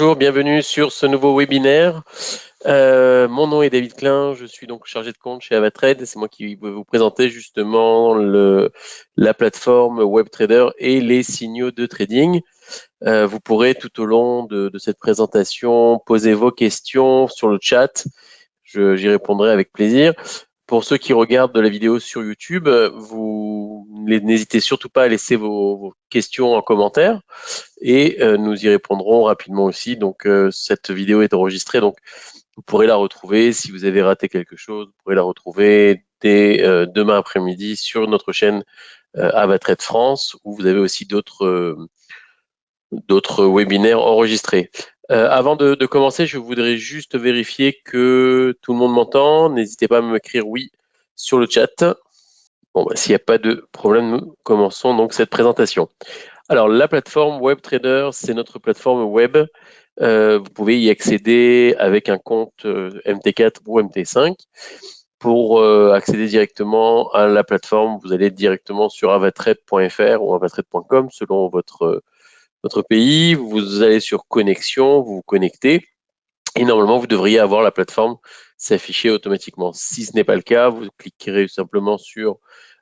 Bonjour, bienvenue sur ce nouveau webinaire. Mon nom est David Klein, je suis donc chargé de compte chez Avatrade. C'est moi qui vais vous présenter justement la plateforme WebTrader et les signaux de trading. Vous pourrez tout au long de cette présentation poser vos questions sur le chat. J'y répondrai avec plaisir. Pour ceux qui regardent de la vidéo sur YouTube, vous n'hésitez surtout pas à laisser vos questions en commentaire et nous y répondrons rapidement aussi. Donc cette vidéo est enregistrée, donc vous pourrez la retrouver. Si vous avez raté quelque chose, vous pourrez la retrouver dès demain après-midi sur notre chaîne Avatrade France, où vous avez aussi d'autres webinaires enregistrés. Avant de commencer, je voudrais juste vérifier que tout le monde m'entend. N'hésitez pas à m'écrire oui sur le chat. Bon, s'il n'y a pas de problème, nous commençons donc cette présentation. Alors, la plateforme WebTrader, c'est notre plateforme web. Vous pouvez y accéder avec un compte MT4 ou MT5. Pour accéder directement à la plateforme, vous allez directement sur avatrade.fr ou avatrade.com selon votre pays. Vous allez sur connexion, vous vous connectez et normalement, vous devriez avoir la plateforme s'afficher automatiquement. Si ce n'est pas le cas, vous cliquerez simplement sur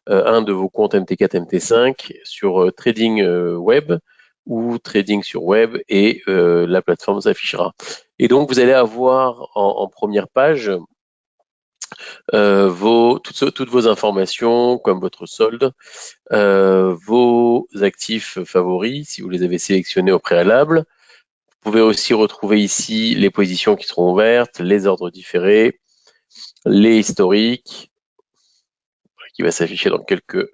un de vos comptes MT4, MT5 sur Trading Web ou Trading sur Web et la plateforme s'affichera. Et donc, vous allez avoir en première page toutes vos informations comme votre solde, vos actifs favoris si vous les avez sélectionnés au préalable. Vous pouvez aussi retrouver ici les positions qui seront ouvertes, les ordres différés, les historiques, qui va s'afficher dans quelques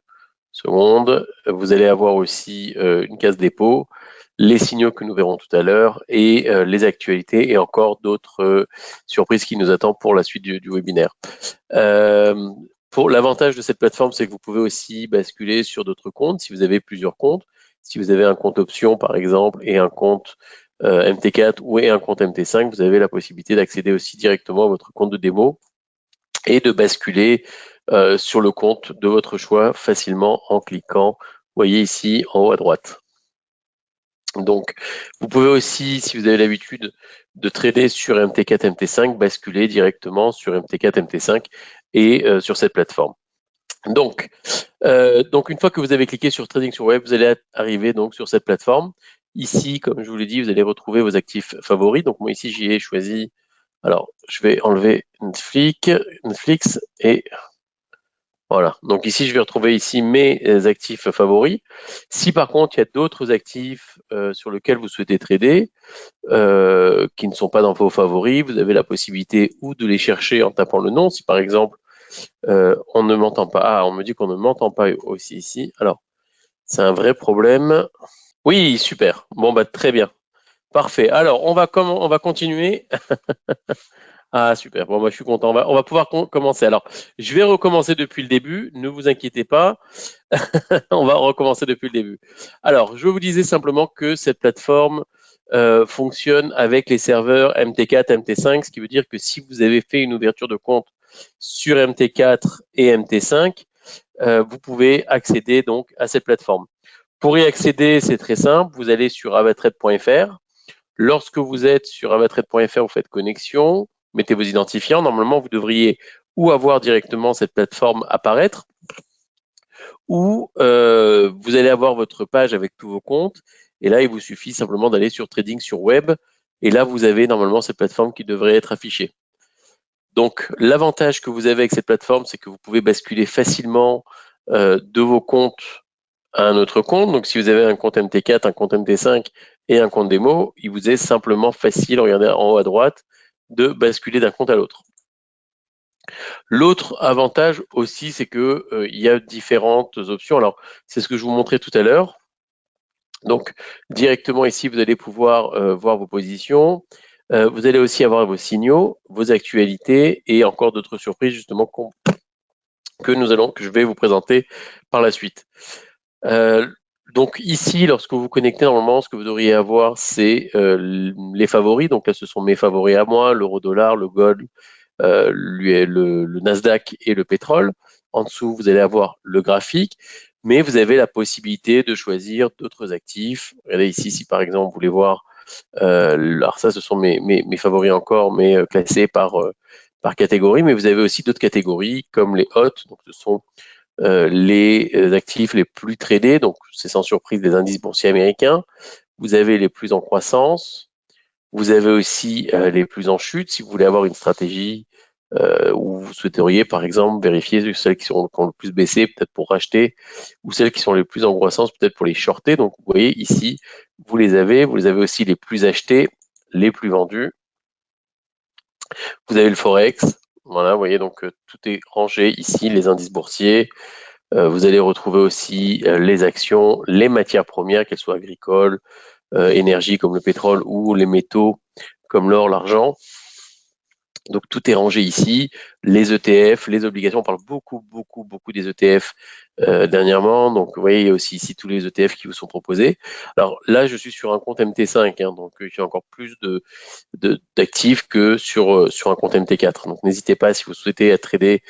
secondes. Vous allez avoir aussi une case dépôt, les signaux que nous verrons tout à l'heure et les actualités et encore d'autres surprises qui nous attendent pour la suite du webinaire. Pour l'avantage de cette plateforme, c'est que vous pouvez aussi basculer sur d'autres comptes si vous avez plusieurs comptes. Si vous avez un compte option, par exemple, et un compte MT4 ou un compte MT5, vous avez la possibilité d'accéder aussi directement à votre compte de démo et de basculer sur le compte de votre choix facilement en cliquant, vous voyez ici en haut à droite. Donc, vous pouvez aussi, si vous avez l'habitude de trader sur MT4, MT5, basculer directement sur MT4, MT5 et sur cette plateforme. Donc, une fois que vous avez cliqué sur Trading sur Web, vous allez arriver donc sur cette plateforme. Ici, comme je vous l'ai dit, vous allez retrouver vos actifs favoris. Donc, moi ici, j'y ai choisi. Alors, je vais enlever Netflix et voilà. Donc ici, je vais retrouver ici mes actifs favoris. Si par contre, il y a d'autres actifs sur lesquels vous souhaitez trader, qui ne sont pas dans vos favoris, vous avez la possibilité ou de les chercher en tapant le nom. Si par exemple, on ne m'entend pas. Ah, on me dit qu'on ne m'entend pas aussi ici. Alors, c'est un vrai problème. Oui, super. Bon, bah très bien. Parfait. Alors, on va continuer. Ah, super. Bon, moi, je suis content. On va pouvoir commencer. Alors, je vais recommencer depuis le début. Ne vous inquiétez pas. On va recommencer depuis le début. Alors, je vous disais simplement que cette plateforme fonctionne avec les serveurs MT4, MT5, ce qui veut dire que si vous avez fait une ouverture de compte sur MT4 et MT5, vous pouvez accéder donc à cette plateforme. Pour y accéder, c'est très simple. Vous allez sur avatrade.fr. Lorsque vous êtes sur avatrade.fr, vous faites connexion, mettez vos identifiants. Normalement, vous devriez ou avoir directement cette plateforme apparaître, ou vous allez avoir votre page avec tous vos comptes. Et là, il vous suffit simplement d'aller sur Trading sur Web. Et là, vous avez normalement cette plateforme qui devrait être affichée. Donc, l'avantage que vous avez avec cette plateforme, c'est que vous pouvez basculer facilement de vos comptes à un autre compte. Donc, si vous avez un compte MT4, un compte MT5 et un compte démo, il vous est simplement facile, regardez en haut à droite, de basculer d'un compte à l'autre. L'autre avantage aussi, c'est que il y a différentes options. Alors, c'est ce que je vous montrais tout à l'heure. Donc, directement ici, vous allez pouvoir voir vos positions. Vous allez aussi avoir vos signaux, vos actualités et encore d'autres surprises justement que je vais vous présenter par la suite. Donc ici, lorsque vous vous connectez, normalement, ce que vous devriez avoir, c'est les favoris. Donc là, ce sont mes favoris à moi, l'euro-dollar, le gold, le Nasdaq et le pétrole. En dessous, vous allez avoir le graphique, mais vous avez la possibilité de choisir d'autres actifs. Regardez ici, si par exemple, vous voulez voir Alors ça, ce sont mes favoris encore, mais classés par catégorie. Mais vous avez aussi d'autres catégories comme les hot. Donc ce sont les actifs les plus tradés. Donc c'est sans surprise les indices boursiers américains. Vous avez les plus en croissance. Vous avez aussi les plus en chute. Si vous voulez avoir une stratégie où vous souhaiteriez, par exemple, vérifier celles qui ont le plus baissé, peut-être pour racheter, ou celles qui sont les plus en croissance, peut-être pour les shorter. Donc, vous voyez ici, vous les avez aussi les plus achetés, les plus vendus. Vous avez le Forex. Voilà, vous voyez, donc tout est rangé ici, les indices boursiers. Vous allez retrouver aussi les actions, les matières premières, qu'elles soient agricoles, énergie comme le pétrole ou les métaux comme l'or, l'argent. Donc tout est rangé ici, les ETF, les obligations, on parle beaucoup des ETF dernièrement, donc vous voyez il y a aussi ici tous les ETF qui vous sont proposés. Alors là je suis sur un compte MT5, donc il y a encore plus d'actifs que sur un compte MT4, donc n'hésitez pas si vous souhaitez trader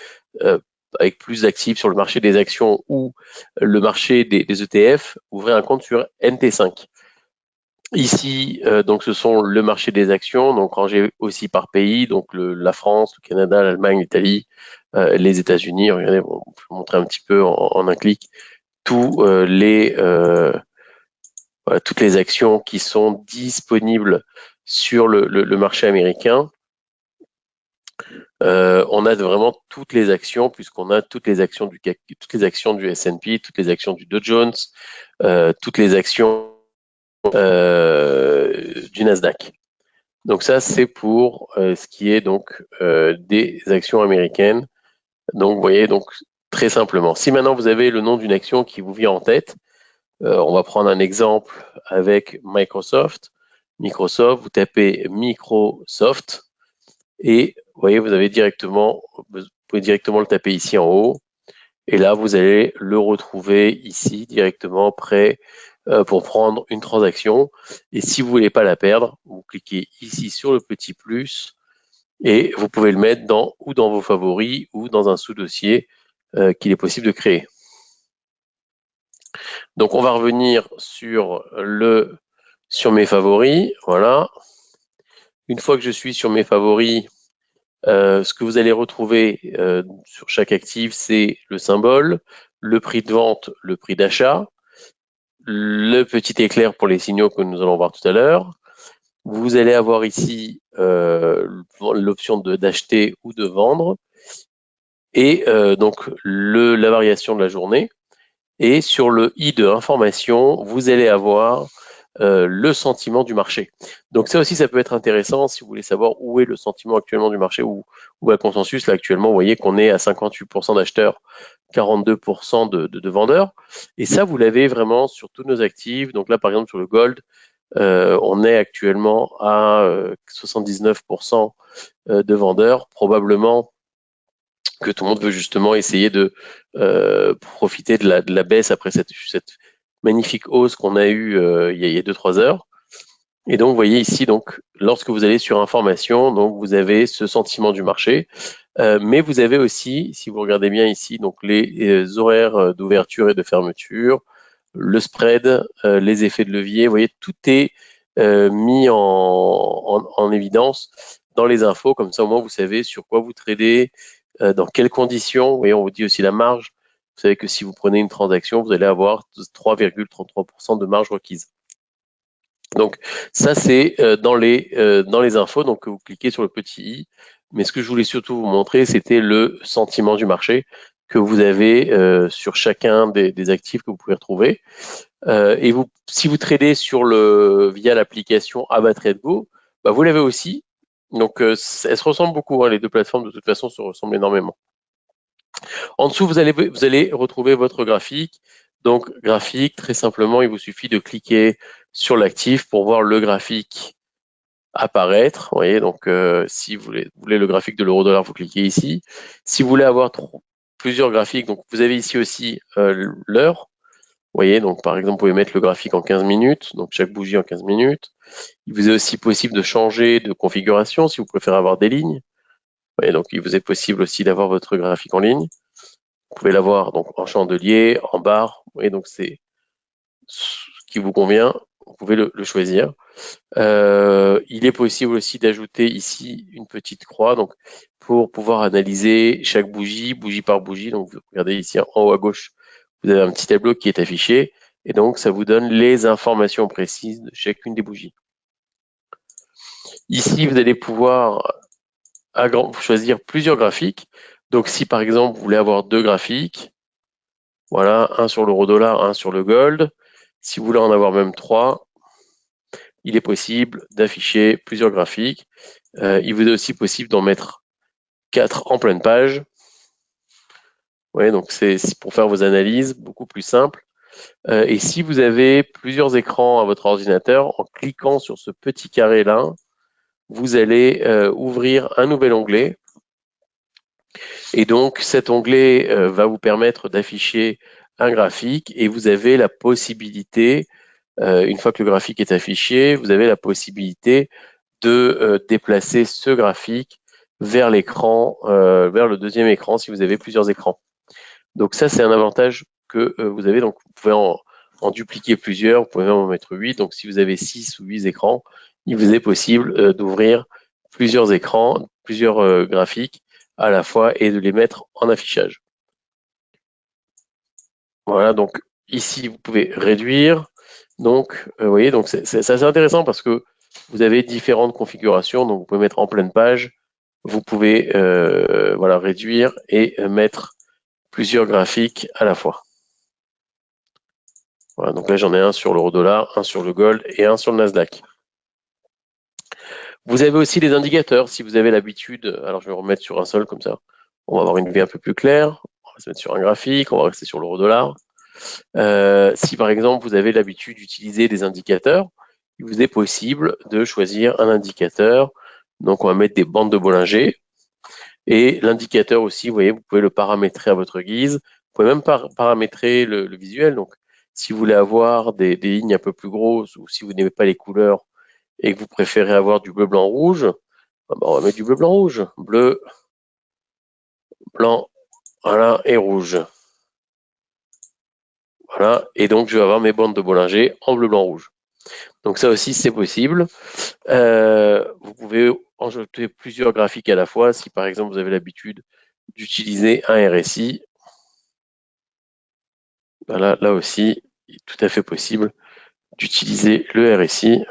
avec plus d'actifs sur le marché des actions ou le marché des ETF, ouvrez un compte sur MT5. Ici, donc ce sont le marché des actions, donc rangé aussi par pays, donc la France, le Canada, l'Allemagne, l'Italie, les États-Unis. Regardez, bon, je vais vous montrer un petit peu en un clic toutes les actions qui sont disponibles sur le marché américain. On a vraiment toutes les actions puisqu'on a toutes les actions du CAC, toutes les actions du S&P, toutes les actions du Dow Jones, toutes les actions du Nasdaq. Donc ça, c'est pour ce qui est donc des actions américaines. Donc vous voyez, donc très simplement. Si maintenant vous avez le nom d'une action qui vous vient en tête, on va prendre un exemple avec Microsoft. Microsoft, vous tapez Microsoft et vous voyez, vous pouvez directement le taper ici en haut. Et là, vous allez le retrouver ici directement prêt pour prendre une transaction. Et si vous voulez pas la perdre, vous cliquez ici sur le petit plus et vous pouvez le mettre dans vos favoris ou dans un sous-dossier qu'il est possible de créer. Donc on va revenir sur mes favoris. Voilà. Une fois que je suis sur mes favoris, ce que vous allez retrouver sur chaque actif, c'est le symbole, le prix de vente, le prix d'achat, le petit éclair pour les signaux que nous allons voir tout à l'heure. Vous allez avoir ici l'option d'acheter ou de vendre et donc la variation de la journée. Et sur le i de information, vous allez avoir le sentiment du marché. Donc ça aussi, ça peut être intéressant si vous voulez savoir où est le sentiment actuellement du marché ou un consensus. Là, actuellement, vous voyez qu'on est à 58% d'acheteurs, 42% de vendeurs. Et ça, vous l'avez vraiment sur tous nos actifs. Donc là, par exemple, sur le gold, on est actuellement à 79% de vendeurs, probablement que tout le monde veut justement essayer de profiter de la baisse après cette magnifique hausse qu'on a eue il y a 2-3 heures. Et donc, vous voyez ici, donc, lorsque vous allez sur information, donc vous avez ce sentiment du marché, mais vous avez aussi, si vous regardez bien ici, donc les horaires d'ouverture et de fermeture, le spread, les effets de levier, vous voyez, tout est mis en évidence dans les infos, comme ça au moins vous savez sur quoi vous tradez, dans quelles conditions. Vous voyez, on vous dit aussi la marge. Vous savez que si vous prenez une transaction, vous allez avoir 3,33% de marge requise. Donc ça c'est dans les infos, donc vous cliquez sur le petit i. Mais ce que je voulais surtout vous montrer, c'était le sentiment du marché que vous avez sur chacun des actifs que vous pouvez retrouver. Et si vous tradez via l'application AvaTradeGo, bah vous l'avez aussi. Donc elles se ressemblent beaucoup, les deux plateformes de toute façon se ressemblent énormément. En dessous, vous allez retrouver votre graphique. Donc graphique, très simplement, il vous suffit de cliquer sur l'actif pour voir le graphique apparaître. Vous voyez, donc si vous voulez le graphique de l'euro-dollar, vous cliquez ici. Si vous voulez avoir plusieurs graphiques, donc vous avez ici aussi l'heure. Vous voyez, donc par exemple, vous pouvez mettre le graphique en 15 minutes, donc chaque bougie en 15 minutes. Il vous est aussi possible de changer de configuration si vous préférez avoir des lignes. Vous voyez, donc il vous est possible aussi d'avoir votre graphique en ligne. Vous pouvez l'avoir donc en chandelier, en barre. Vous voyez, donc c'est ce qui vous convient. vous pouvez le choisir. Il est possible aussi d'ajouter ici une petite croix, donc pour pouvoir analyser chaque bougie, bougie par bougie. Donc vous regardez ici en haut à gauche, vous avez un petit tableau qui est affiché, et donc ça vous donne les informations précises de chacune des bougies. Ici, vous allez pouvoir choisir plusieurs graphiques. Donc si par exemple vous voulez avoir 2 graphiques, voilà, un sur l'euro-dollar, un sur le gold. Si vous voulez en avoir même 3, il est possible d'afficher plusieurs graphiques. Il vous est aussi possible d'en mettre 4 en pleine page. Ouais, donc c'est pour faire vos analyses beaucoup plus simple. Et si vous avez plusieurs écrans à votre ordinateur, en cliquant sur ce petit carré là, vous allez ouvrir un nouvel onglet. Et donc cet onglet va vous permettre d'afficher un graphique, et vous avez la possibilité, une fois que le graphique est affiché, vous avez la possibilité de déplacer ce graphique vers l'écran, vers le deuxième écran si vous avez plusieurs écrans. Donc ça, c'est un avantage que vous avez. Donc vous pouvez en dupliquer plusieurs, vous pouvez même en mettre 8. Donc si vous avez 6 ou 8 écrans, il vous est possible d'ouvrir plusieurs écrans, plusieurs graphiques à la fois, et de les mettre en affichage. Voilà, donc ici vous pouvez réduire. Donc vous voyez, donc c'est assez intéressant parce que vous avez différentes configurations. Donc vous pouvez mettre en pleine page, vous pouvez voilà, réduire et mettre plusieurs graphiques à la fois. Voilà, donc là j'en ai un sur l'euro-dollar, un sur le gold et un sur le Nasdaq. Vous avez aussi les indicateurs, si vous avez l'habitude. Alors je vais remettre sur un seul, comme ça on va avoir une vue un peu plus claire. On va se mettre sur un graphique, on va rester sur l'euro-dollar. Si par exemple vous avez l'habitude d'utiliser des indicateurs, il vous est possible de choisir un indicateur. Donc on va mettre des bandes de Bollinger. Et l'indicateur aussi, vous voyez, vous pouvez le paramétrer à votre guise. Vous pouvez même paramétrer le visuel. Donc si vous voulez avoir des lignes un peu plus grosses, ou si vous n'aimez pas les couleurs et que vous préférez avoir du bleu, blanc, rouge, on va mettre du bleu, blanc, rouge. Bleu, blanc, voilà, et rouge. Voilà, et donc je vais avoir mes bandes de Bollinger en bleu, blanc, rouge. Donc ça aussi, c'est possible. Vous pouvez ajouter plusieurs graphiques à la fois. Si par exemple vous avez l'habitude d'utiliser un RSI, voilà, là aussi, il est tout à fait possible d'utiliser le RSI.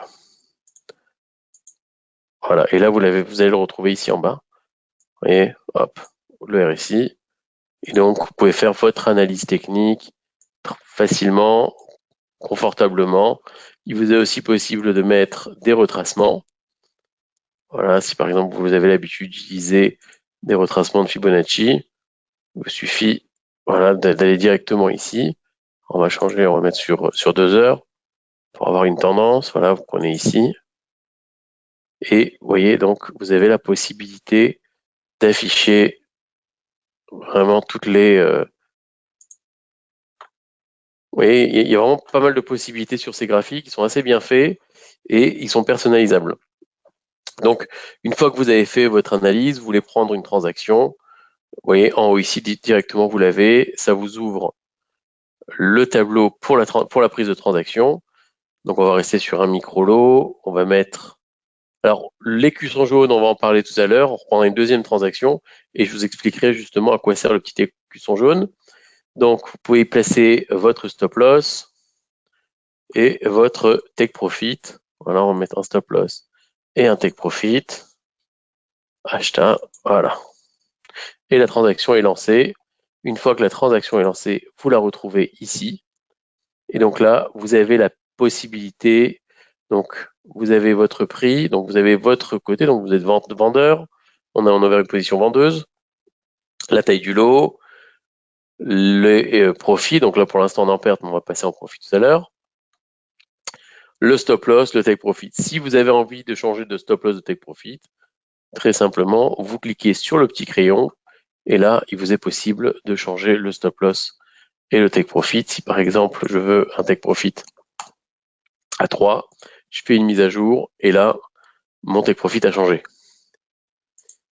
Voilà, et là vous allez le retrouver ici en bas. Vous voyez, hop, le RSI. Et donc vous pouvez faire votre analyse technique facilement, confortablement. Il vous est aussi possible de mettre des retracements. Voilà, si par exemple vous avez l'habitude d'utiliser des retracements de Fibonacci, il vous suffit, voilà, d'aller directement ici. On va changer, on va mettre sur 2 heures pour avoir une tendance. Voilà, vous prenez ici. Et vous voyez, donc vous avez la possibilité d'afficher vraiment toutes les... vous voyez, il y a vraiment pas mal de possibilités sur ces graphiques. Ils sont assez bien faits et ils sont personnalisables. Donc, une fois que vous avez fait votre analyse, vous voulez prendre une transaction. Vous voyez, en haut ici, directement, vous l'avez. Ça vous ouvre le tableau pour la prise de transaction. Donc, on va rester sur un micro-lot. On va mettre... Alors, l'écusson jaune, on va en parler tout à l'heure. On reprendra une deuxième transaction et je vous expliquerai justement à quoi sert le petit écusson jaune. Donc, vous pouvez placer votre stop loss et votre take profit. Voilà, on va mettre un stop loss et un take profit. Achat, voilà. Et la transaction est lancée. Une fois que la transaction est lancée, vous la retrouvez ici. Et donc là, vous avez la possibilité, donc vous avez votre prix, donc vous avez votre côté, donc vous êtes vendeur, on a vers une position vendeuse, la taille du lot, le profit, donc là pour l'instant on est en perte, mais on va passer en profit tout à l'heure, le stop loss, le take profit. Si vous avez envie de changer de stop loss, de take profit, très simplement, vous cliquez sur le petit crayon, et là, il vous est possible de changer le stop loss et le take profit. Si par exemple, je veux un take profit à 3, je fais une mise à jour et là, mon take profit a changé.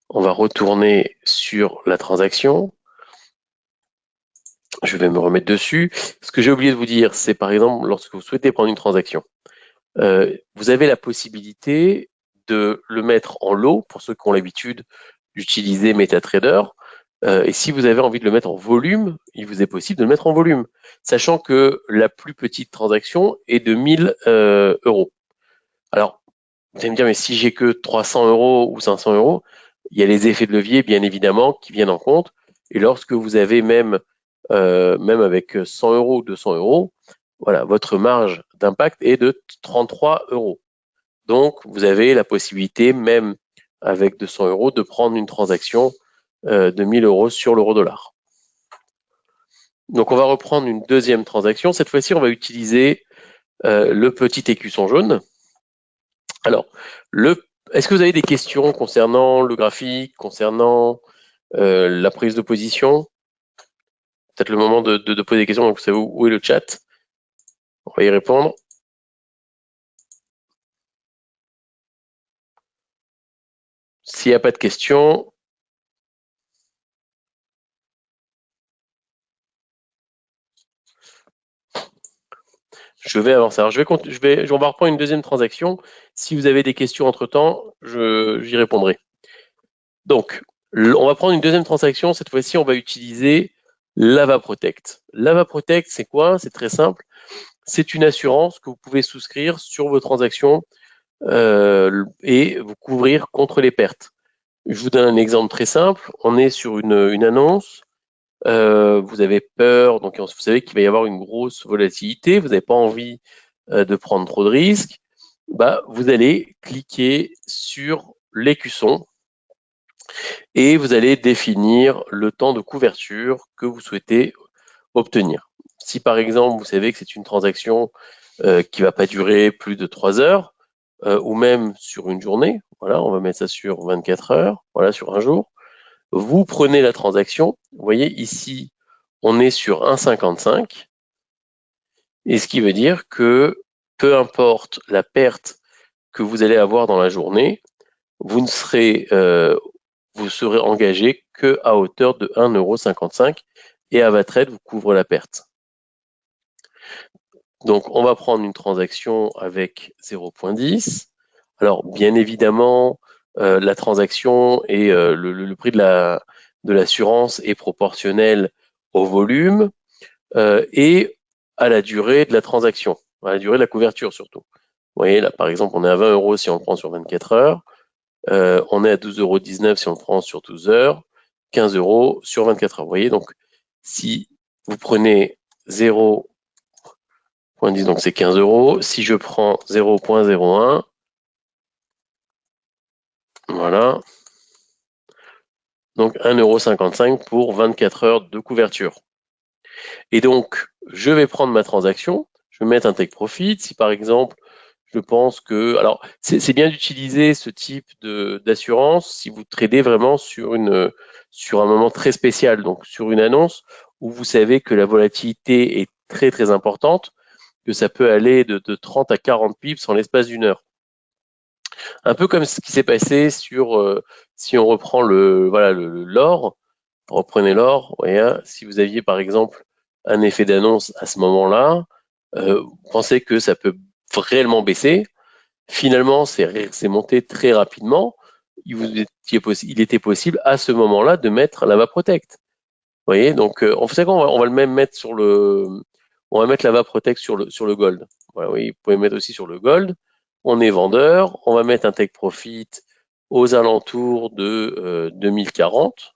On va retourner sur la transaction. Je vais me remettre dessus. Ce que j'ai oublié de vous dire, c'est par exemple, lorsque vous souhaitez prendre une transaction, vous avez la possibilité de le mettre en lot, pour ceux qui ont l'habitude d'utiliser MetaTrader. Et si vous avez envie de le mettre en volume, il vous est possible de le mettre en volume, sachant que la plus petite transaction est de 1000 euros. Alors, vous allez me dire, mais si j'ai que 300 euros ou 500 euros, il y a les effets de levier, bien évidemment, qui viennent en compte. Et lorsque vous avez même avec 100 euros ou 200 euros, voilà, votre marge d'impact est de 33 euros. Donc, vous avez la possibilité, même avec 200 euros, de prendre une transaction de 1000 euros sur l'euro-dollar. Donc, on va reprendre une deuxième transaction. Cette fois-ci, on va utiliser le petit écusson jaune. Alors, est-ce que vous avez des questions concernant le graphique, concernant la prise de position? Peut-être le moment de poser des questions, donc vous savez où est le chat. On va y répondre. S'il n'y a pas de questions, je vais avancer. Alors, on va reprendre une deuxième transaction. Si vous avez des questions entre-temps, j'y répondrai. Donc, on va prendre une deuxième transaction. Cette fois-ci, on va utiliser LavaProtect. LavaProtect, c'est quoi? C'est très simple. C'est une assurance que vous pouvez souscrire sur vos transactions et vous couvrir contre les pertes. Je vous donne un exemple très simple. On est sur une annonce. Vous avez peur, donc vous savez qu'il va y avoir une grosse volatilité. Vous n'avez pas envie de prendre trop de risques. Vous allez cliquer sur l'écusson et vous allez définir le temps de couverture que vous souhaitez obtenir. Si par exemple, vous savez que c'est une transaction qui ne va pas durer plus de 3 heures, ou même sur une journée, voilà, on va mettre ça sur 24 heures, voilà, sur un jour, vous prenez la transaction, vous voyez ici, on est sur 1,55, et ce qui veut dire que peu importe la perte que vous allez avoir dans la journée, vous serez engagé qu'à hauteur de 1,55 € et Avatrade vous couvre la perte. Donc, on va prendre une transaction avec 0,10. Alors, bien évidemment, la transaction et le prix de l'assurance est proportionnel au volume et à la durée de la transaction, à la durée de la couverture surtout. Vous voyez, là, par exemple, on est à 20 € si on le prend sur 24 heures. On est à 12,19 € si on le prend sur 12 heures. 15 € sur 24 heures. Vous voyez, donc, si vous prenez 0,10, donc c'est 15 €. Si je prends 0,01, voilà. Donc 1,55 € pour 24 heures de couverture. Et donc, je vais prendre ma transaction, je vais mettre un take profit. Si par exemple, je pense que... Alors, c'est bien d'utiliser ce type d'assurance si vous tradez vraiment sur un moment très spécial, donc sur une annonce où vous savez que la volatilité est très très importante, que ça peut aller de 30 à 40 pips en l'espace d'une heure. Un peu comme ce qui s'est passé sur, si on reprend l'or, reprenez l'or, si vous aviez par exemple un effet d'annonce à ce moment-là, vous pensez que ça peut réellement baisser. Finalement, c'est monté très rapidement. Il était possible à ce moment-là de mettre LavaProtect. Vous voyez, donc on va le même mettre on va mettre LavaProtect sur le gold. Voilà, oui, vous pouvez mettre aussi sur le gold. On est vendeur, on va mettre un take profit aux alentours de 2040.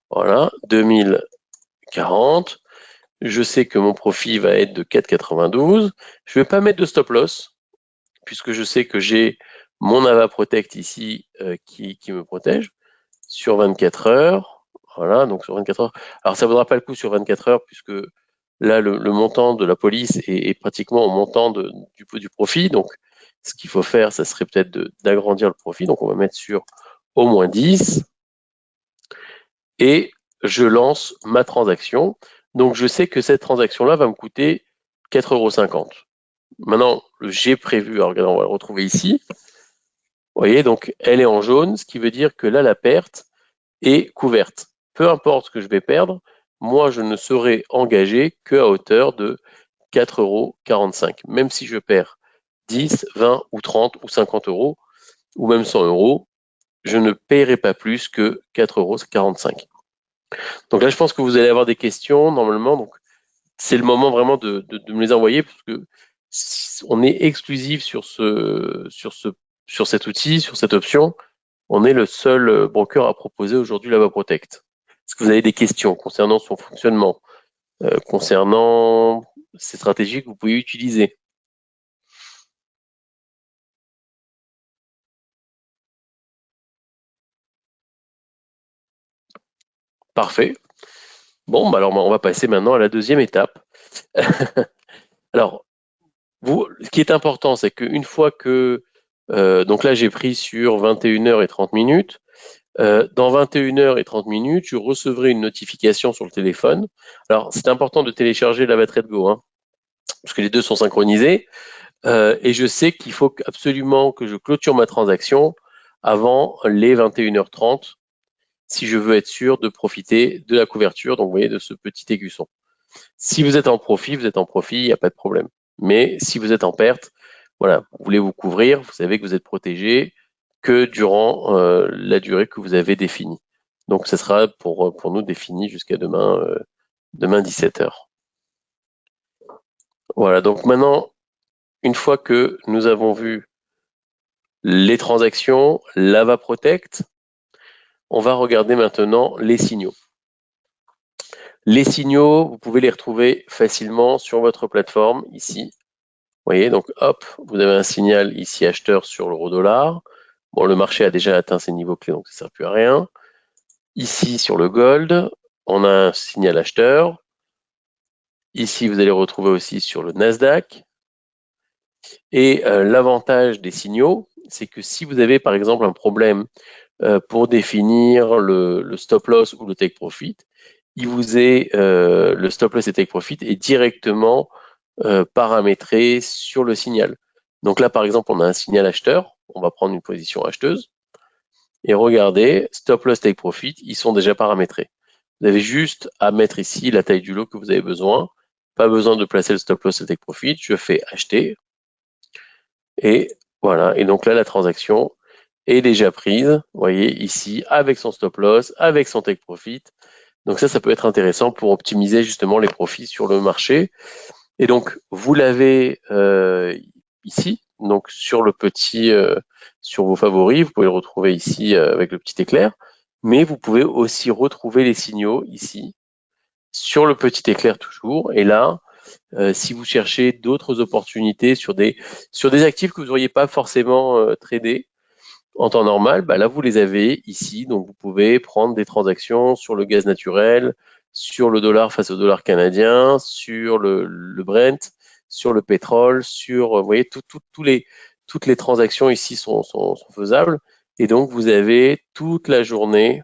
Voilà, 2040. Je sais que mon profit va être de 4,92. Je ne vais pas mettre de stop loss, puisque je sais que j'ai mon LavaProtect ici qui me protège sur 24 heures. Voilà, donc sur 24 heures. Alors ça ne vaudra pas le coup sur 24 heures, puisque là, le montant de la police est pratiquement au montant du profit. Donc, ce qu'il faut faire, ça serait peut-être d'agrandir le profit. Donc, on va mettre sur au moins 10. Et je lance ma transaction. Donc, je sais que cette transaction-là va me coûter 4,50 €. Maintenant, j'ai prévu, alors regardez, on va le retrouver ici. Vous voyez, donc elle est en jaune, ce qui veut dire que là, la perte est couverte. Peu importe ce que je vais perdre, moi, je ne serai engagé qu'à hauteur de 4,45 €. Même si je perds 10, 20 ou 30 ou 50 euros, ou même 100 euros, je ne paierai pas plus que 4,45 €. Donc là, je pense que vous allez avoir des questions normalement. Donc c'est le moment vraiment de me les envoyer parce que on est exclusif sur cet outil, sur cette option. On est le seul broker à proposer aujourd'hui l'AvaProtect. Est-ce que vous avez des questions concernant son fonctionnement, concernant ces stratégies que vous pouvez utiliser? Parfait. Bon, bah alors on va passer maintenant à la deuxième étape. Alors, ce qui est important, c'est qu'une fois que, donc là j'ai pris sur 21 h et 30 minutes, dans 21 h et 30 minutes, je recevrai une notification sur le téléphone. Alors, c'est important de télécharger l'AvaTradeGo, hein, parce que les deux sont synchronisés, et je sais qu'il faut absolument que je clôture ma transaction avant les 21 h 30 si je veux être sûr de profiter de la couverture, donc vous voyez, de ce petit écusson. Si vous êtes en profit, vous êtes en profit, il n'y a pas de problème. Mais si vous êtes en perte, voilà, vous voulez vous couvrir, vous savez que vous êtes protégé que durant la durée que vous avez définie. Donc ce sera pour nous défini jusqu'à demain 17 h. Voilà, donc maintenant, une fois que nous avons vu les transactions, l'AvaProtect, on va regarder maintenant les signaux. Les signaux, vous pouvez les retrouver facilement sur votre plateforme ici. Vous voyez, donc hop, vous avez un signal ici acheteur sur l'euro-dollar. Bon, le marché a déjà atteint ses niveaux clés, donc ça ne sert plus à rien. Ici, sur le gold, on a un signal acheteur. Ici, vous allez retrouver aussi sur le Nasdaq. Et l'avantage des signaux, c'est que si vous avez par exemple un problème pour définir le stop loss ou le take profit, le stop loss et take profit est directement paramétré sur le signal. Donc là, par exemple, on a un signal acheteur. On va prendre une position acheteuse. Et regardez, stop loss, take profit, ils sont déjà paramétrés. Vous avez juste à mettre ici la taille du lot que vous avez besoin. Pas besoin de placer le stop loss et take profit. Je fais acheter. Et voilà. Et donc là, la transaction est déjà prise. Vous voyez ici, avec son stop loss, avec son take profit. Donc ça peut être intéressant pour optimiser justement les profits sur le marché. Et donc, vous l'avez ici, donc sur le petit, sur vos favoris, vous pouvez le retrouver ici avec le petit éclair, mais vous pouvez aussi retrouver les signaux ici, sur le petit éclair toujours. Et là, si vous cherchez d'autres opportunités sur des actifs que vous n'auriez pas forcément tradés en temps normal, bah là, vous les avez ici. Donc, vous pouvez prendre des transactions sur le gaz naturel, sur le dollar face au dollar canadien, sur le Brent, sur le pétrole, vous voyez, toutes les transactions ici sont faisables. Et donc, vous avez toute la journée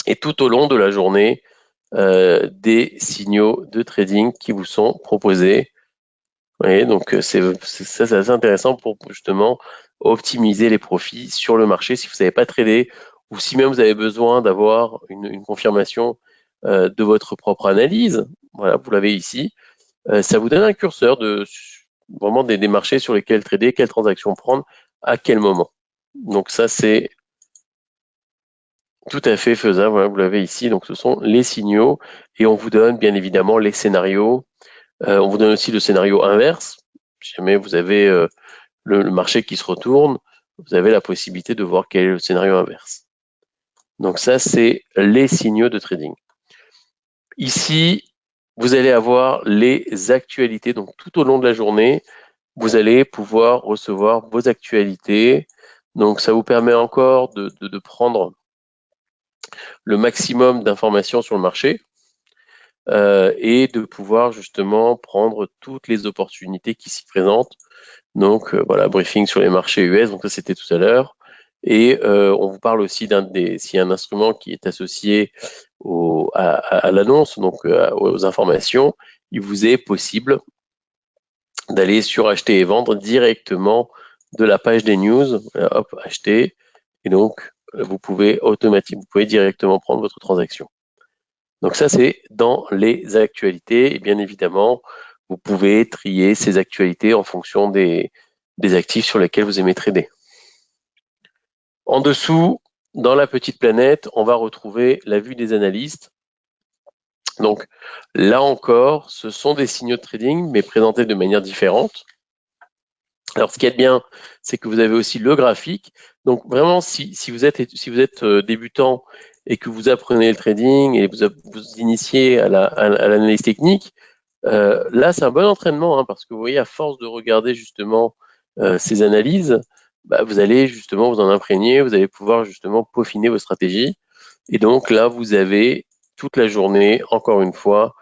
et tout au long de la journée des signaux de trading qui vous sont proposés. Vous voyez, donc c'est assez intéressant pour justement optimiser les profits sur le marché si vous ne savez pas trader ou si même vous avez besoin d'avoir une confirmation de votre propre analyse. Voilà, vous l'avez ici. Ça vous donne un curseur de vraiment des marchés sur lesquels trader, quelles transactions prendre, à quel moment. Donc ça, c'est tout à fait faisable. Voilà, vous l'avez ici. Donc ce sont les signaux et on vous donne bien évidemment les scénarios. On vous donne aussi le scénario inverse. Si jamais vous avez le marché qui se retourne, vous avez la possibilité de voir quel est le scénario inverse. Donc ça, c'est les signaux de trading. Ici, vous allez avoir les actualités. Donc tout au long de la journée, vous allez pouvoir recevoir vos actualités. Donc ça vous permet encore de prendre le maximum d'informations sur le marché et de pouvoir justement prendre toutes les opportunités qui s'y présentent. Donc voilà, briefing sur les marchés US, donc ça c'était tout à l'heure. Et on vous parle aussi s'il y a un instrument qui est associé à l'annonce, donc aux informations, il vous est possible d'aller sur acheter et vendre directement de la page des news. Voilà, hop, acheter. Et donc vous pouvez directement prendre votre transaction. Donc ça c'est dans les actualités. Et bien évidemment, vous pouvez trier ces actualités en fonction des actifs sur lesquels vous aimez trader. En dessous, dans la petite planète, on va retrouver la vue des analystes. Donc là encore, ce sont des signaux de trading, mais présentés de manière différente. Alors, ce qui est bien, c'est que vous avez aussi le graphique. Donc, vraiment, si vous êtes débutant et que vous apprenez le trading et vous initiez à l'analyse technique, là, c'est un bon entraînement, hein, parce que vous voyez, à force de regarder justement ces analyses, vous allez justement vous en imprégner, vous allez pouvoir justement peaufiner vos stratégies. Et donc là, vous avez toute la journée, encore une fois,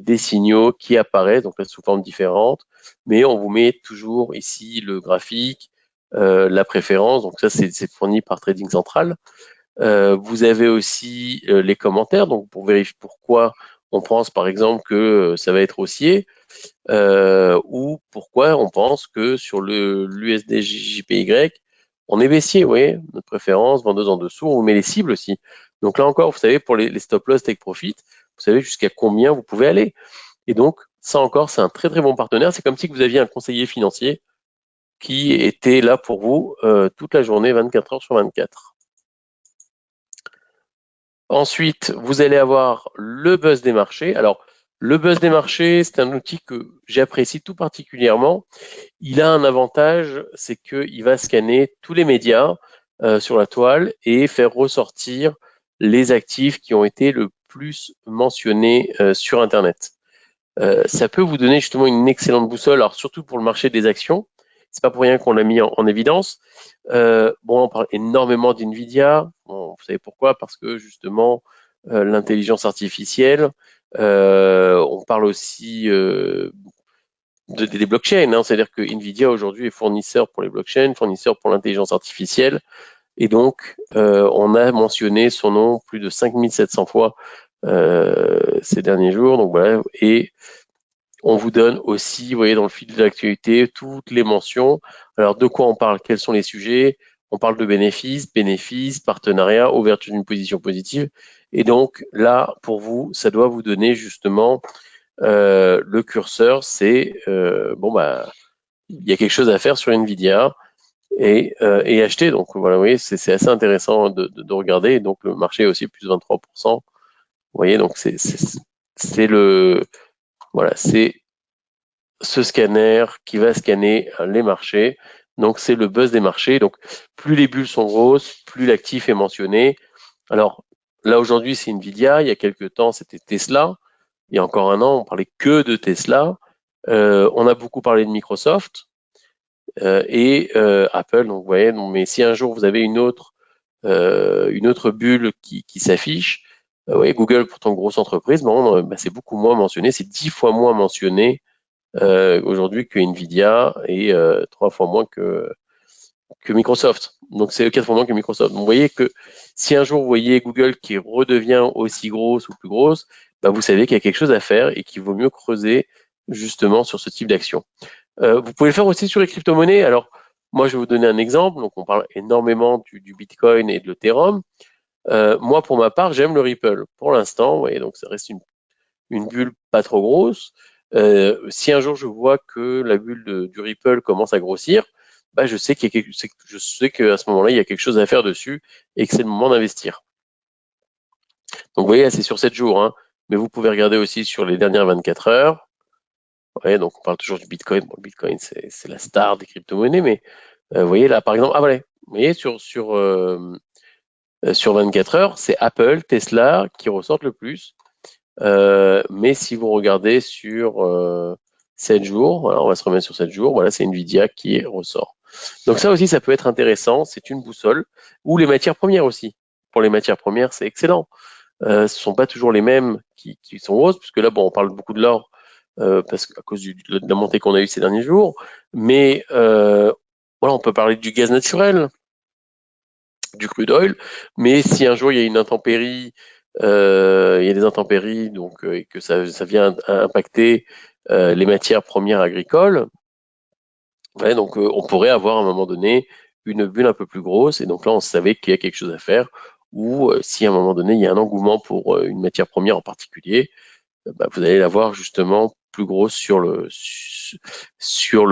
des signaux qui apparaissent, donc là sous forme différente, mais on vous met toujours ici le graphique, la préférence, donc ça c'est fourni par Trading Central. Vous avez aussi les commentaires, donc pour vérifier pourquoi on pense par exemple que ça va être haussier, ou pourquoi on pense que sur l'USD JPY, on est baissier, vous voyez, notre préférence, vendeuse en dessous, on vous met les cibles aussi. Donc là encore, vous savez, pour les stop loss, take profit, vous savez jusqu'à combien vous pouvez aller. Et donc, ça encore, c'est un très très bon partenaire. C'est comme si vous aviez un conseiller financier qui était là pour vous toute la journée, 24 heures sur 24. Ensuite, vous allez avoir le buzz des marchés. Alors, le buzz des marchés, c'est un outil que j'apprécie tout particulièrement. Il a un avantage, c'est qu'il va scanner tous les médias sur la toile et faire ressortir les actifs qui ont été le plus mentionnés sur Internet. Ça peut vous donner justement une excellente boussole, alors surtout pour le marché des actions. C'est pas pour rien qu'on l'a mis en évidence. On parle énormément d'NVIDIA. Bon, vous savez pourquoi? Parce que justement, l'intelligence artificielle. On parle aussi des blockchains, hein. C'est-à-dire que NVIDIA aujourd'hui est fournisseur pour les blockchains, fournisseur pour l'intelligence artificielle. Et donc, on a mentionné son nom plus de 5700 fois ces derniers jours. Donc voilà, et on vous donne aussi, vous voyez, dans le fil de l'actualité, toutes les mentions. Alors, de quoi on parle? Quels sont les sujets? On parle de bénéfices, partenariat, ouverture d'une position positive. Et donc, là, pour vous, ça doit vous donner justement le curseur. C'est, il y a quelque chose à faire sur NVIDIA et acheter. Donc, voilà, vous voyez, c'est assez intéressant de regarder. Et donc, le marché est aussi plus de 23%. Vous voyez, donc c'est ce scanner qui va scanner les marchés. Donc, c'est le buzz des marchés. Donc, plus les bulles sont grosses, plus l'actif est mentionné. Alors, là, aujourd'hui, c'est Nvidia. Il y a quelques temps, c'était Tesla. Il y a encore un an, on parlait que de Tesla. On a beaucoup parlé de Microsoft et Apple. Donc, vous voyez, mais si un jour vous avez une autre bulle qui s'affiche, vous voyez, Google, pourtant grosse entreprise, c'est beaucoup moins mentionné. C'est 10 fois moins mentionné aujourd'hui que Nvidia et 3 fois moins que Microsoft. Donc c'est 4 fois moins que Microsoft. Donc, vous voyez que si un jour vous voyez Google qui redevient aussi grosse ou plus grosse, vous savez qu'il y a quelque chose à faire et qu'il vaut mieux creuser justement sur ce type d'action. Vous pouvez le faire aussi sur les crypto-monnaies. Alors moi je vais vous donner un exemple. Donc on parle énormément du Bitcoin et de l'Ethereum. Moi pour ma part j'aime le Ripple. Pour l'instant, vous voyez, donc ça reste une bulle pas trop grosse. Si un jour je vois que la bulle du Ripple commence à grossir, je sais qu'à ce moment-là, il y a quelque chose à faire dessus et que c'est le moment d'investir. Donc, vous voyez, là, c'est sur 7 jours, hein, mais vous pouvez regarder aussi sur les dernières 24 heures. Ouais, donc, on parle toujours du Bitcoin. Bon, le Bitcoin, c'est la star des crypto-monnaies, mais vous voyez là, par exemple, vous voyez, sur 24 heures, c'est Apple, Tesla qui ressortent le plus. Mais si vous regardez sur 7 jours, voilà, on va se remettre sur 7 jours, voilà, c'est Nvidia qui ressort. Donc ça aussi, ça peut être intéressant, c'est une boussole, ou les matières premières aussi. Pour les matières premières, c'est excellent. Ce ne sont pas toujours les mêmes qui sont hausses, puisque là, on parle beaucoup de l'or, parce qu'à cause de la montée qu'on a eue ces derniers jours, mais on peut parler du gaz naturel, du crude oil, mais si un jour il y a une intempérie, il y a des intempéries, donc et que ça vient impacter les matières premières agricoles, donc on pourrait avoir à un moment donné une bulle un peu plus grosse, et donc là on savait qu'il y a quelque chose à faire, ou si à un moment donné il y a un engouement pour une matière première en particulier, vous allez l'avoir justement plus grosse sur le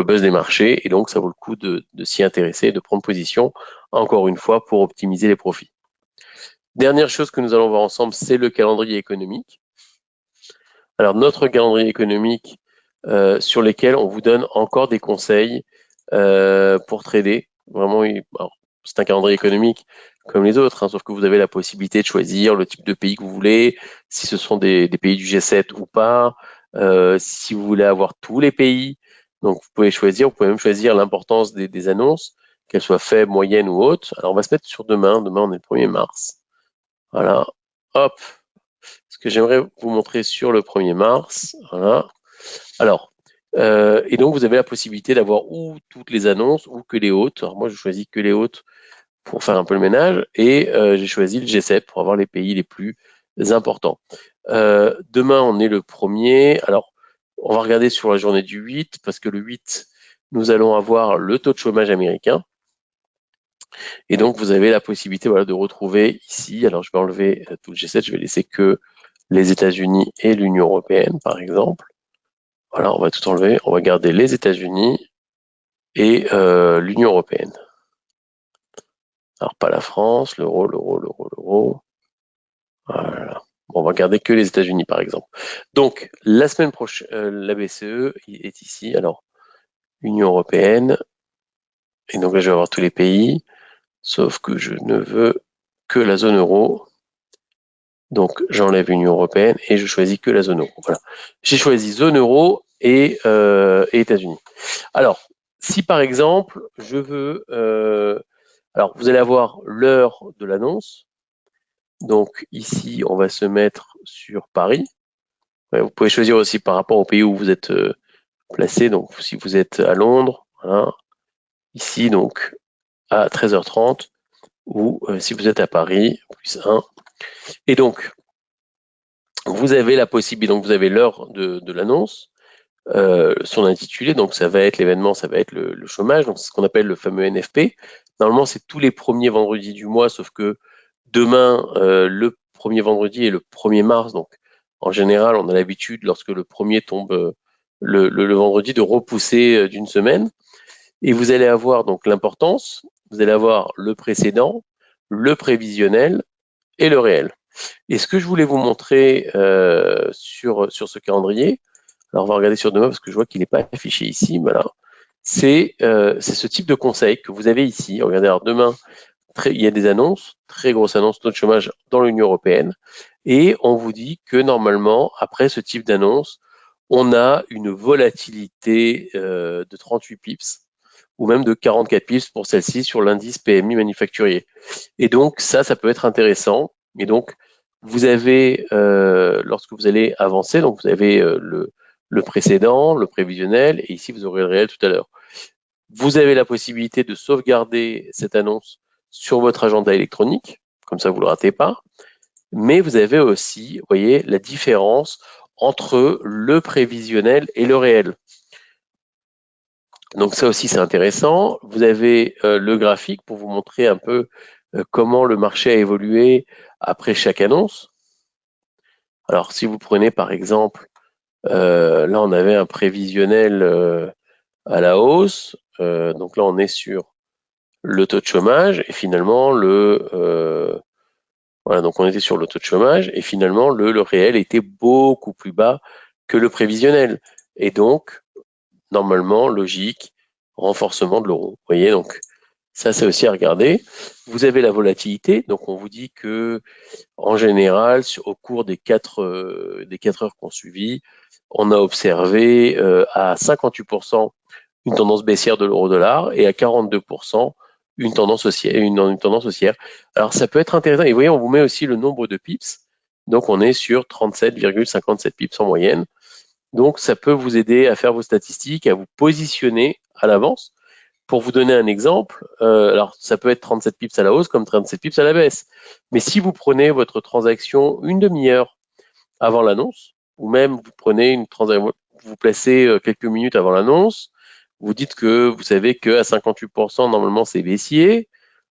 buzz des marchés, et donc ça vaut le coup de s'y intéresser, de prendre position, encore une fois, pour optimiser les profits. Dernière chose que nous allons voir ensemble, c'est le calendrier économique. Alors, notre calendrier économique sur lesquels on vous donne encore des conseils pour trader. Vraiment, c'est un calendrier économique comme les autres, hein, sauf que vous avez la possibilité de choisir le type de pays que vous voulez, si ce sont des pays du G7 ou pas, si vous voulez avoir tous les pays. Donc, vous pouvez choisir, vous pouvez même choisir l'importance des annonces, qu'elles soient faibles, moyennes ou hautes. Alors, on va se mettre sur demain. Demain, on est le 1er mars. Voilà, hop, ce que j'aimerais vous montrer sur le 1er mars. Voilà. Alors, et donc vous avez la possibilité d'avoir ou toutes les annonces ou que les hautes. Alors moi, je choisis que les hautes pour faire un peu le ménage, et j'ai choisi le G7 pour avoir les pays les plus importants. Demain, on est le 1er. Alors, on va regarder sur la journée du 8, parce que le 8, nous allons avoir le taux de chômage américain. Et donc, vous avez la possibilité de retrouver ici, alors je vais enlever tout le G7, je vais laisser que les États-Unis et l'Union européenne, par exemple. Voilà, on va tout enlever, on va garder les États-Unis et l'Union européenne. Alors, pas la France, l'euro, l'euro, l'euro, l'euro. Voilà. Bon, on va garder que les États-Unis, par exemple. Donc, la semaine prochaine, la BCE est ici. Alors, Union européenne. Et donc là, je vais avoir tous les pays. Sauf que je ne veux que la zone euro. Donc, j'enlève l'Union européenne et je choisis que la zone euro. Voilà. J'ai choisi zone euro et États-Unis. Alors, si par exemple, je veux... alors, vous allez avoir l'heure de l'annonce. Donc, ici, on va se mettre sur Paris. Vous pouvez choisir aussi par rapport au pays où vous êtes placé. Donc, si vous êtes à Londres, voilà. Ici, donc, à 13h30. Ou si vous êtes à Paris, plus 1. Et donc, vous avez la possibilité, donc vous avez l'heure de l'annonce, son intitulé, donc ça va être l'événement, ça va être le chômage, donc c'est ce qu'on appelle le fameux NFP. Normalement, c'est tous les premiers vendredis du mois, sauf que demain, le premier vendredi est le 1er mars, donc en général, on a l'habitude, lorsque le premier tombe le vendredi, de repousser d'une semaine. Et vous allez avoir donc l'importance, vous allez avoir le précédent, le prévisionnel et le réel. Et ce que je voulais vous montrer sur ce calendrier, alors on va regarder sur demain parce que je vois qu'il n'est pas affiché ici, voilà. C'est ce type de conseil que vous avez ici. Regardez, alors demain, il y a des annonces, très grosses annonces, taux de chômage dans l'Union européenne, et on vous dit que normalement, après ce type d'annonce, on a une volatilité de 38 pips, ou même de 44 pips pour celle-ci sur l'indice PMI manufacturier. Et donc ça peut être intéressant. Et donc, vous avez, lorsque vous allez avancer, donc vous avez le précédent, le prévisionnel, et ici vous aurez le réel tout à l'heure. Vous avez la possibilité de sauvegarder cette annonce sur votre agenda électronique, comme ça vous ne le ratez pas. Mais vous avez aussi, vous voyez, la différence entre le prévisionnel et le réel. Donc ça aussi c'est intéressant. Vous avez le graphique pour vous montrer un peu comment le marché a évolué après chaque annonce. Alors si vous prenez par exemple, là on avait un prévisionnel à la hausse, donc là on est sur le taux de chômage et finalement voilà, donc on était sur le taux de chômage et finalement le réel était beaucoup plus bas que le prévisionnel. Et donc, normalement, logique, renforcement de l'euro. Vous voyez, donc ça c'est aussi à regarder. Vous avez la volatilité, donc on vous dit que en général, au cours des 4 heures qu'on suivi, on a observé à 58% une tendance baissière de l'euro-dollar et à 42% une tendance haussière. Alors ça peut être intéressant. Et vous voyez, on vous met aussi le nombre de pips. Donc on est sur 37,57 pips en moyenne. Donc ça peut vous aider à faire vos statistiques, à vous positionner à l'avance. Pour vous donner un exemple, alors ça peut être 37 pips à la hausse comme 37 pips à la baisse. Mais si vous prenez votre transaction une demi-heure avant l'annonce, ou même vous prenez une transaction, vous placez quelques minutes avant l'annonce, vous dites que vous savez qu'à 58%, normalement, c'est baissier.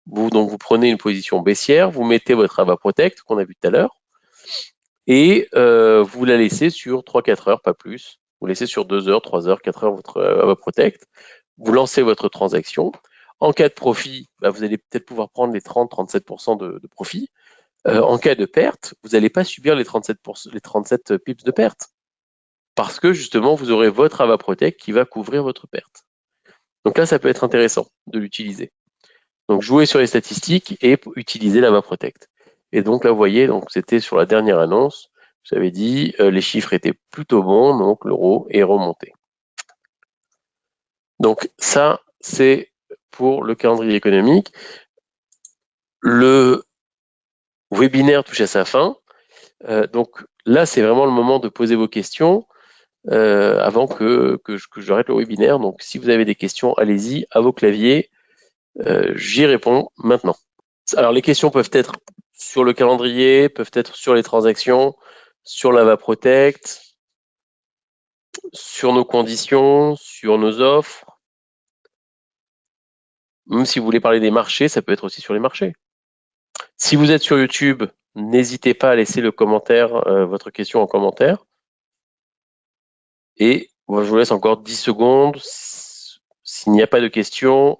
Donc, vous prenez une position baissière, vous mettez votre AVA Protect qu'on a vu tout à l'heure, et vous la laissez sur 3-4 heures, pas plus. Vous laissez sur 2 heures, 3 heures, 4 heures votre AvaProtect. Vous lancez votre transaction. En cas de profit, vous allez peut-être pouvoir prendre les 30-37% de profit. En cas de perte, vous n'allez pas subir les 37 pips de perte. Parce que justement, vous aurez votre AvaProtect qui va couvrir votre perte. Donc là, ça peut être intéressant de l'utiliser. Donc jouer sur les statistiques et utiliser l'AvaProtect. Et donc là, vous voyez, donc c'était sur la dernière annonce, j'avais dit les chiffres étaient plutôt bons, donc l'euro est remonté. Donc ça, c'est pour le calendrier économique. Le webinaire touche à sa fin. Donc là, c'est vraiment le moment de poser vos questions avant que j'arrête le webinaire. Donc si vous avez des questions, allez-y à vos claviers. J'y réponds maintenant. Alors les questions peuvent être sur le calendrier, peuvent être sur les transactions, sur l'AvaProtect, sur nos conditions, sur nos offres. Même si vous voulez parler des marchés, ça peut être aussi sur les marchés. Si vous êtes sur YouTube, n'hésitez pas à laisser le commentaire, votre question en commentaire. Et moi, je vous laisse encore 10 secondes. S'il n'y a pas de questions,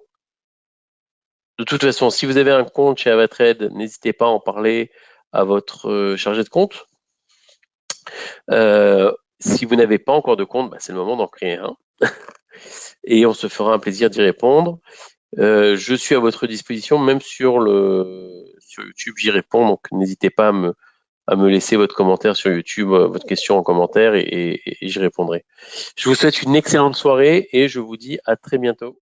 de toute façon, si vous avez un compte chez AvaTrade, n'hésitez pas à en parler à votre chargé de compte. Si vous n'avez pas encore de compte, c'est le moment d'en créer un. Et on se fera un plaisir d'y répondre. Je suis à votre disposition, même sur YouTube, j'y réponds. Donc n'hésitez pas à me laisser votre commentaire sur YouTube, votre question en commentaire et j'y répondrai. Je vous souhaite une excellente soirée et je vous dis à très bientôt.